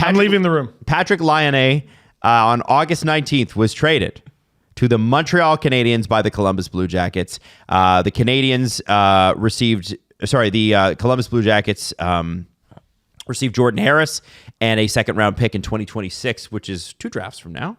I'm leaving the room. Patrik Laine on August 19th was traded to the Montreal Canadiens by the Columbus Blue Jackets. The Columbus Blue Jackets received Jordan Harris and a second-round pick in 2026, which is 2 drafts from now.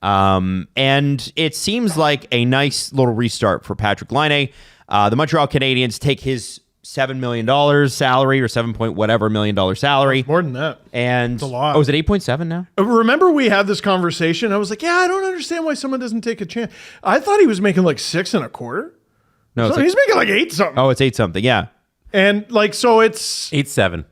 And it seems like a nice little restart for Patrik Laine. The Montreal Canadiens take his $7 million salary or 7 point whatever $million salary. More than that. And it's a lot. Oh, is it 8.7 now? Remember we had this conversation? I was like, yeah, I don't understand why someone doesn't take a chance. I thought he was making like 6.25. No, so he's making like 8 something. Oh, it's 8 something. Yeah. And like, so it's 8-7.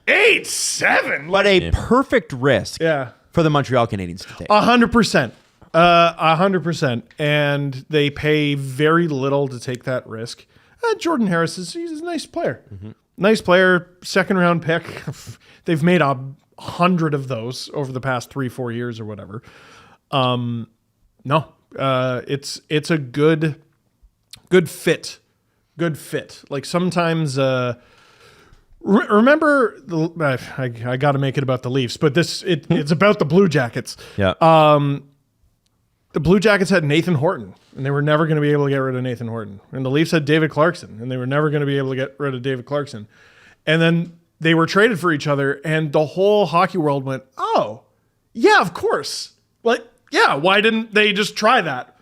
8-7. But a perfect risk Yeah. for the Montreal Canadiens to take. 100%. 100%. And they pay very little to take that risk. Jordan Harris he's a nice player. Nice player, second round pick. They've made 100 of those over the past 3-4 years or whatever. It's a good fit. Good fit. Like sometimes remember I got to make it about the Leafs, but it's about the Blue Jackets. Yeah. The Blue Jackets had Nathan Horton, and they were never going to be able to get rid of Nathan Horton. And the Leafs had David Clarkson, and they were never going to be able to get rid of David Clarkson. And then they were traded for each other, and the whole hockey world went, oh, yeah, of course. Like, yeah, why didn't they just try that?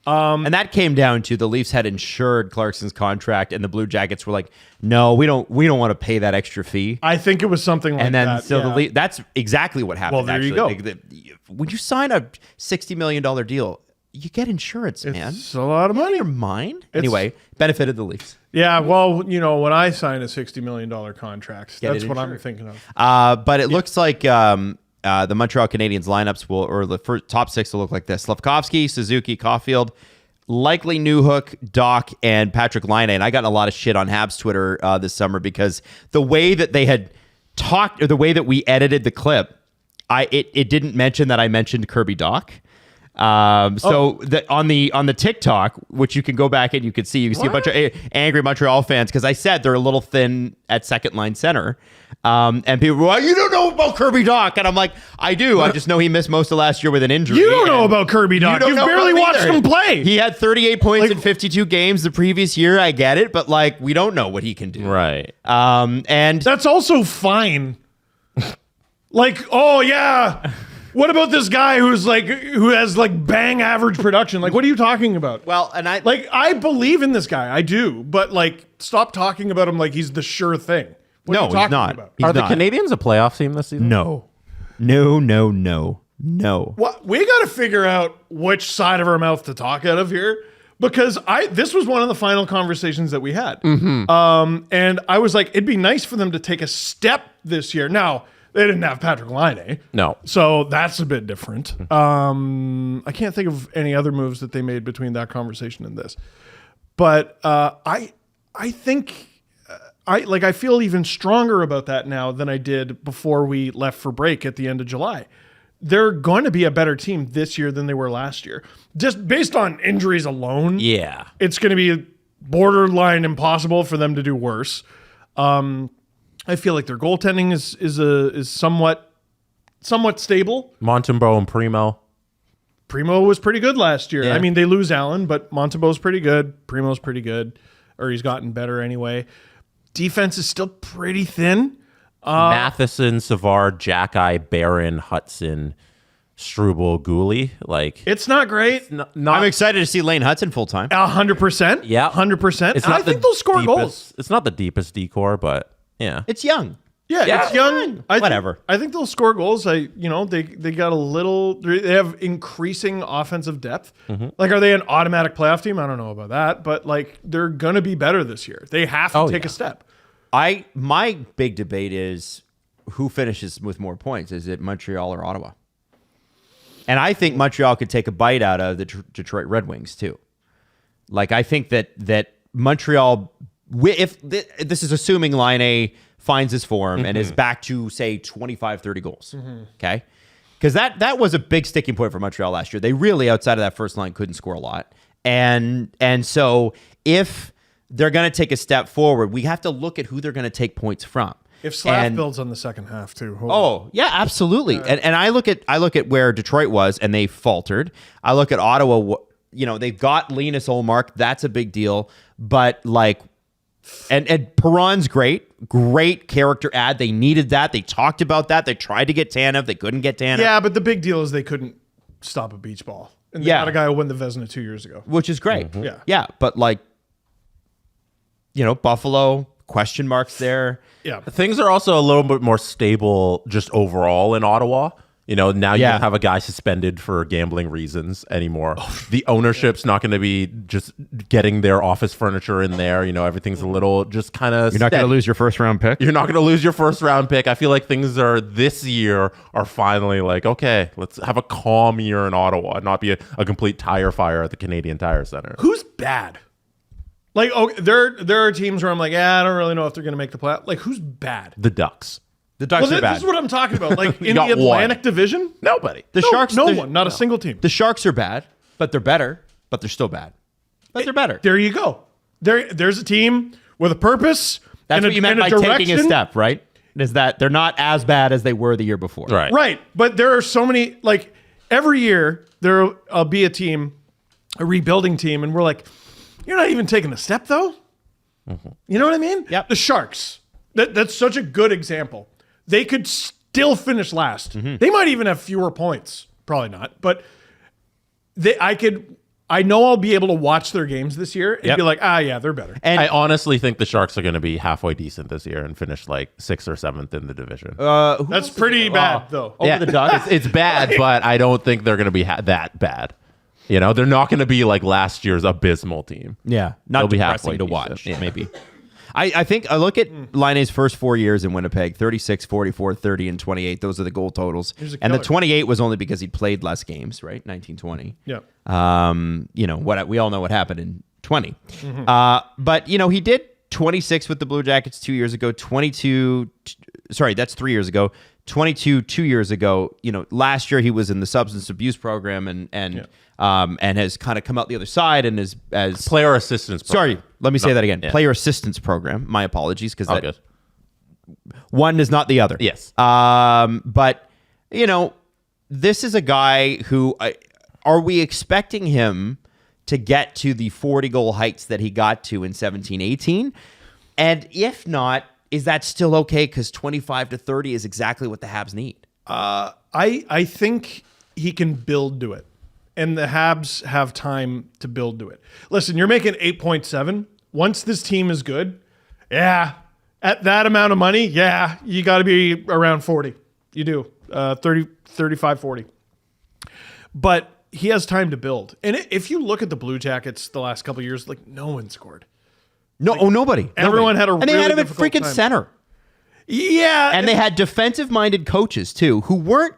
And that came down to the Leafs had insured Clarkson's contract, and the Blue Jackets were like, "No, we don't want to pay that extra fee." I think it was something like that. And then yeah. the Leafs, that's exactly what happened. Well, there you actually. go. When you sign a $60 million deal, you get insurance, man. It's a lot of money. Your mind. Anyway, benefited the Leafs. Yeah, well, when I sign a $60 million contract, that's what I'm thinking of. But it looks like the Montreal Canadiens lineups the first top 6 will look like this: Slafkovsky, Suzuki, Caulfield, likely Newhook, Doc, and Patrik Laine. And I got in a lot of shit on Habs Twitter this summer because the way that they had talked, or the way that we edited the clip, it didn't mention that I mentioned Kirby Doc. On the TikTok, which you can go back and you can see a bunch of angry Montreal fans because I said they're a little thin at second line center, and people were like, "You don't know about Kirby Doc," and I'm like, "I do. I just know he missed most of last year with an injury." You don't know about Kirby Doc. You've barely watched him play. He had 38 points in 52 games the previous year. I get it, but we don't know what he can do. Right. And that's also fine. Oh yeah. What about this guy who has bang average production? What are you talking about? Well, and I believe in this guy. I do, but stop talking about him like he's the sure thing. What are you talking about? Are the Canadiens a playoff team this season? No. Well, we got to figure out which side of our mouth to talk out of here, because this was one of the final conversations that we had. And I was like, it'd be nice for them to take a step this year. Now, they didn't have Patrik Laine. No. So that's a bit different. I can't think of any other moves that they made between that conversation and this. But I think I feel even stronger about that now than I did before we left for break at the end of July. They're going to be a better team this year than they were last year. Just based on injuries alone. Yeah. It's going to be borderline impossible for them to do worse. I feel like their goaltending is somewhat stable. Montembeault and Primo. Primo was pretty good last year. Yeah. I mean, they lose Allen, but Montembeault's pretty good. Primo's pretty good, or he's gotten better anyway. Defense is still pretty thin. Matheson, Savard, Jackeye, Barron, Hudson, Struble, Gooley. It's not great. I'm excited to see Lane Hudson full time. 100%. Yeah. 100%. I think they'll score goals. It's not the deepest decor, but yeah. It's young. Yeah, it's young. Whatever. I think they'll score goals. They got a little. They have increasing offensive depth. Are they an automatic playoff team? I don't know about that, but they're gonna be better this year. They have to take a step. My big debate is who finishes with more points. Is it Montreal or Ottawa? And I think Montreal could take a bite out of the Detroit Red Wings too. I think that Montreal, if this is assuming Laine finds his form and is back to, say, 25, 30 goals. Okay? Because that was a big sticking point for Montreal last year. They really, outside of that first line, couldn't score a lot. And so if they're going to take a step forward, we have to look at who they're going to take points from. If Slav And- builds on the second half too. Oh yeah, absolutely. And I look at where Detroit was, and they faltered. I look at Ottawa. They've got Linus Olmark. That's a big deal. But like, and Perron's great character add. They needed that. They talked about that. They tried to get Tanev. They couldn't get Tanev. Yeah, but the big deal is they couldn't stop a beach ball. And they got a guy who won the Vezina 2 years ago. Which is great. Yeah. Yeah, but like, Buffalo, question marks there. Yeah. Things are also a little bit more stable just overall in Ottawa. Now you don't have a guy suspended for gambling reasons anymore. The ownership's not going to be just getting their office furniture in there. Everything's a little just kind of You're not going to lose your first round pick. You're not going to lose your first round pick. I feel like things are this year are finally like, okay, let's have a calm year in Ottawa and not be a complete tire fire at the Canadian Tire Center. Who's bad? Like, there are teams where I'm like, I don't really know if they're going to make the play. Like, who's bad? The Ducks. The Ducks Well, are bad. this is what I'm talking about. Like, in the got Atlantic one. Division? Nobody. The Sharks. No one. Not a single team. The Sharks are bad, but they're better. But they're still bad. But they're better. There you go. There's a team with a purpose. That's and what you meant by direction. taking a step, right? Is that they're not as bad as they were the year before. Right. Right. But there are so many, like, every year there'll be a team, a rebuilding team, and we're like, you're not even taking a step, though? You know what I mean? Yep. The Sharks. That's such a good example. They could still finish last. They might even have fewer points. Probably not. But I know I'll be able to watch their games this year and be like, yeah, they're better. And I honestly think the Sharks are going to be halfway decent this year and finish like 6th or 7th in the division. That's pretty bad, though. over the Ducks. It's bad, but I don't think they're going to be that bad. They're not going to be like last year's abysmal team. Yeah, They'll not be depressing halfway to decent. watch. Yeah. Maybe. I think I look at Laine's first 4 years in Winnipeg: 36, 44, 30, and 28. Those are the goal totals. He's a And the killer. 28 was only because he played less games, right? 1920. Yeah. What we all know what happened in 20. But he did 26 with the Blue Jackets 2 years ago. 22. Sorry, that's 3 years ago. 22 2 years ago. Last year he was in the substance abuse program and has kind of come out the other side and is as Player assistance program. Sorry, let me say that again. Yeah. Player assistance program. My apologies, because Oh, good. one is not the other. Yes. But this is a guy who are we expecting him to get to the 40-goal heights that he got to in 17-18? And if not, is that still okay? Because 25 to 30 is exactly what the Habs need. I think he can build to it. And the Habs have time to build to it. Listen, you're making 8.7. Once this team is good, at that amount of money, you got to be around 40. You do. 30, 35, 40. But he has time to build. And if you look at the Blue Jackets the last couple of years, like, no one scored. Nobody. Everyone had a and they really had him at difficult freaking time. center. Yeah. And they had defensive-minded coaches too, who weren't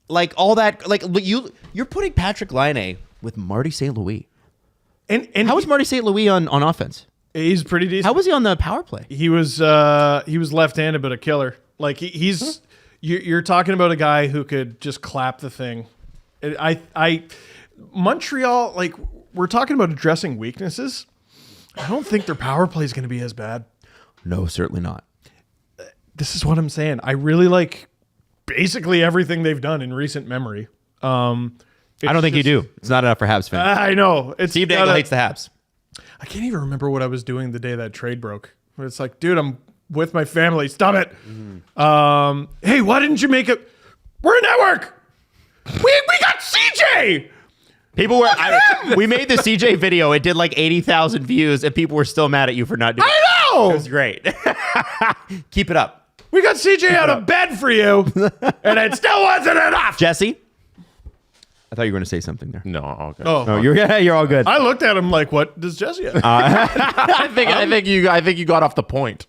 like all that. Like you're putting Patrik Laine with Marty St. Louis. and How was Marty St. Louis on offense? he's pretty decent. How was he on the power play? He was left-handed, but a killer. Like he's you're talking about a guy who could just clap the thing. Montreal, like, we're talking about addressing weaknesses. I don't think their power play is going to be as bad. No, certainly not. This is what I'm saying. I really like basically everything they've done in recent memory. I don't think you do. It's not enough for Habs fans. I know. It's Steve Dangle hates the Habs. I can't even remember what I was doing the day that trade broke. It's like, dude, I'm with my family. Stop it. Hey, why didn't you make it? We're a network. We got CJ. People were. We made the CJ video. It did like 80,000 views, and people were still mad at you for not doing it. I It know. was great. Keep it up, We got CJ out of bed for you, and it still wasn't enough. Jesse. I thought you were going to say something there. No, okay. Oh, No, you're all good. I looked at him like, what does Jesse have? I think you got off the point.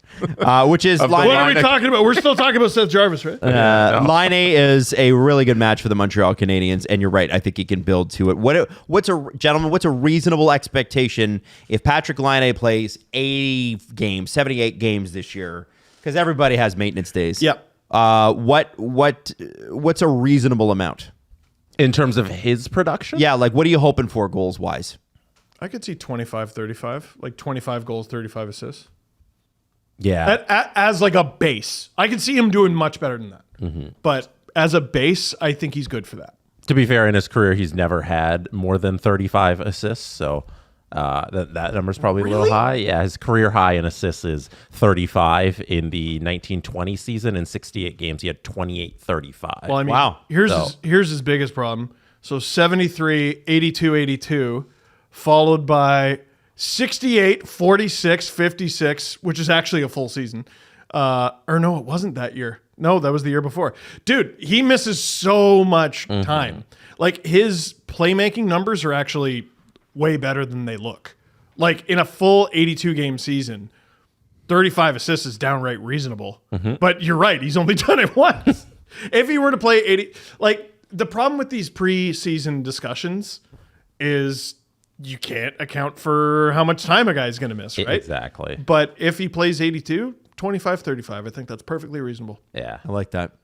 Which is Of the what are Laine. we talking about? We're still talking about Seth Jarvis, right? Laine is a really good match for the Montreal Canadiens, and you're right. I think he can build to it. What's a reasonable expectation if Patrik Laine plays 80 games, 78 games this year? Because everybody has maintenance days. Yep. What's a reasonable amount? In terms of his production? Yeah, like what are you hoping for goals wise? I could see 25, 35, like 25 goals, 35 assists. Yeah. As like a base. I can see him doing much better than that. Mm-hmm. But as a base, I think he's good for that. To be fair, in his career, he's never had more than 35 assists. So that number's probably a little high. Yeah, his career high in assists is 35 in the 1920 season. In 68 games, he had 28-35. Well, I mean, Wow. Here's his biggest problem. So 73, 82, 82, followed by 68, 46, 56, which is actually a full season. Or no, it wasn't that year. No, that was the year before. Dude, he misses so much time. Like, his playmaking numbers are actually way better than they look. Like, in a full 82-game season, 35 assists is downright reasonable. But you're right, he's only done it once. If he were to play 80... Like, the problem with these preseason discussions is you can't account for how much time a guy's going to miss, right? Exactly. But if he plays 82, 25, 35, I think that's perfectly reasonable. Yeah. I like that.